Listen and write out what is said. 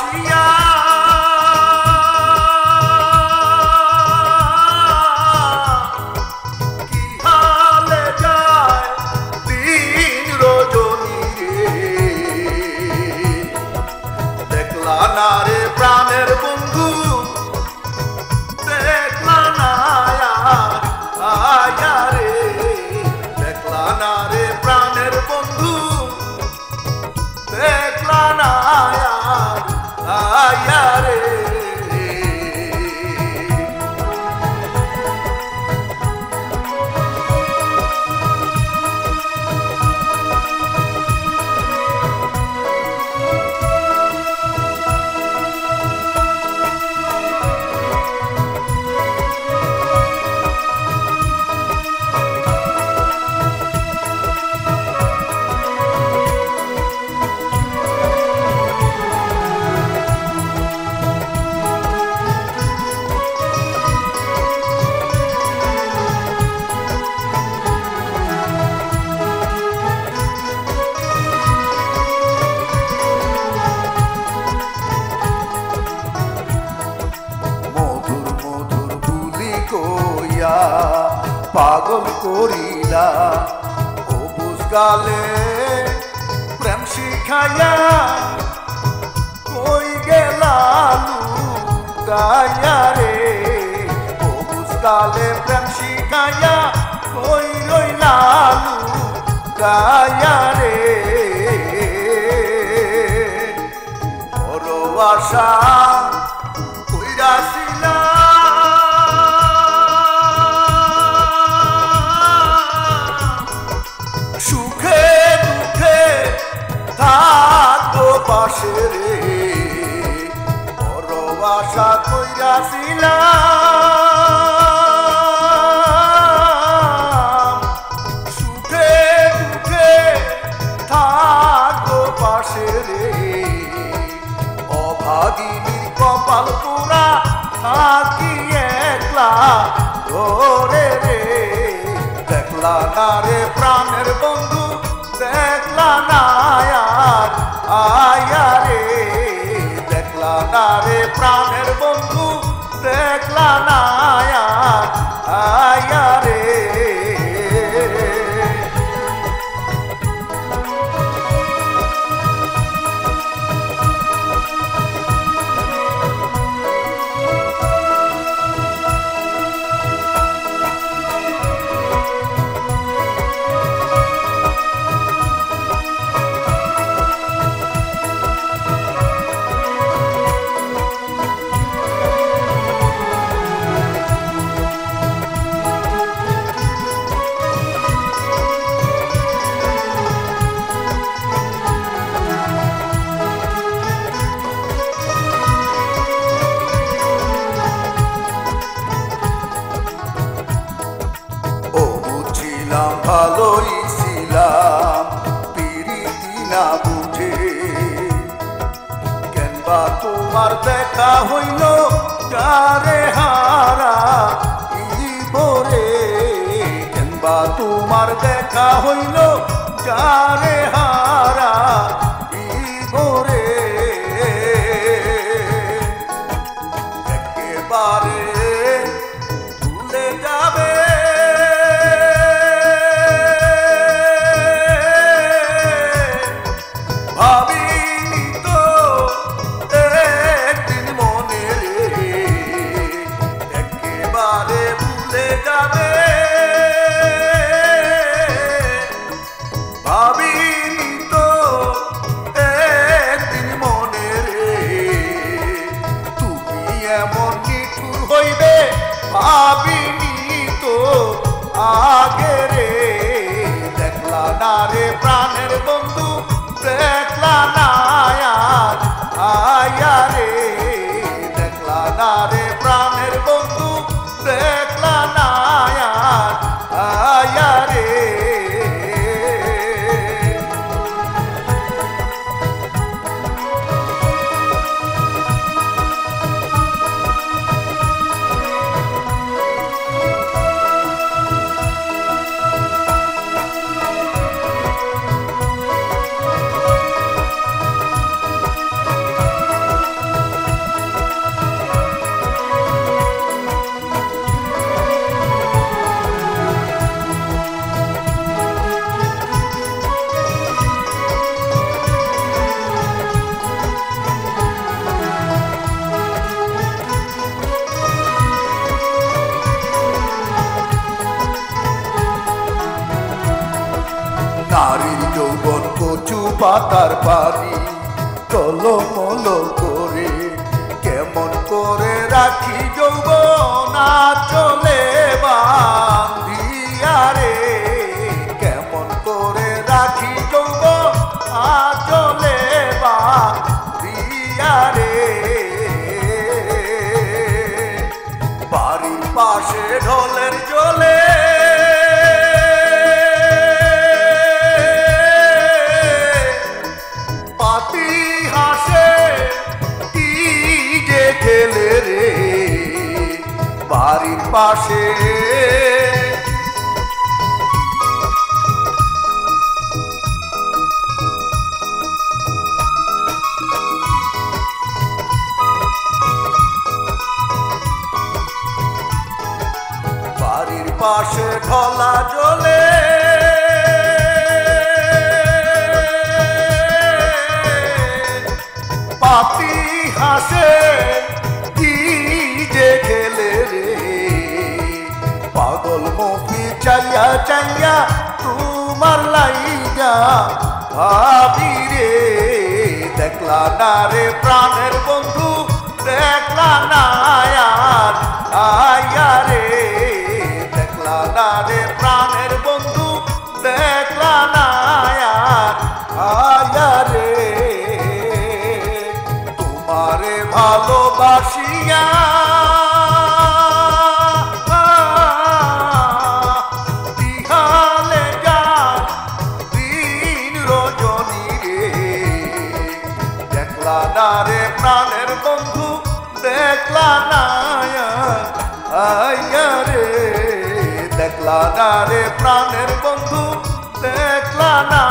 আসিয়া কি হালে যায় দিন রজনী রে দেখলা না রে প্রাণের বন্ধু দেখলা না আয়া রে দেখলা না রে প্রাণের বন্ধু দেখলা না আয়া রে পাগল করিলা অবুজ গালে প্রেম শিখাইয়া কই গেলা লুকাইয়া রে অবুজ গালে প্রেম শিখাইয়া কই রইলা লুকাইয়া রে বড় আশা কইরাছিলা পাশে রে বড় আশা কইরাছিলাম সুখে দুঃখে থাকো পাশে রে অভাগিনীর কপাল পোড়া থাকি একলা ধরে রে দেখলা না রে প্রাণের বন্ধু দেখলা না আয়া রে দেখলা না রে প্রাণের বন্ধু দেখলা না আয়া রে ভালোই ছিলাম পিরিতি না বুঝে কেনবা তোমার দেখা হইল কারে হারা ইবরে কেনবা তোমার দেখা হইল কারে হারা ইবরে একেবারে ভুলে যাবে ভাবিনি তো একদিন মনে রে তুমি এমন নিঠুর হইবে ভাবিনি তো আগে রে দেখলা না রে প্রাণের বন্ধু দেখলা না আয়া রে দেখলা না রে প্রাণের বন্ধু দেখলা না আয়া রে পাতার পানি টলমলো করে কেমন করে রাখি যৌবন চলে বান্ধিয়া রে কেমন করে রাখি যৌবন চলে বান্ধিয়া রে বাড়ির পাশে ঢোলের জলে পাতি হাসে কি যে খেলে রে বাড়ির পাশে বাড়ির পাশে ঢলা জলে পাতি হাসে কি যে খেলে রে পাগল মুখি চাইয়া চাইয়া তোমার লাইগা ভাবি রে দেখলা না রে প্রাণের বন্ধু দেখলা না আয়া রে দেখলা না রে প্রাণের বন্ধু দেখলা না আয়া রে তোমারে ভালোবাসিয়া দিহালে যান দিন রজনী রে দেখলা না রে প্রাণের বন্ধু দেখলা না আয়া রে দেখলা না রে প্রাণের বন্ধু দেখলা না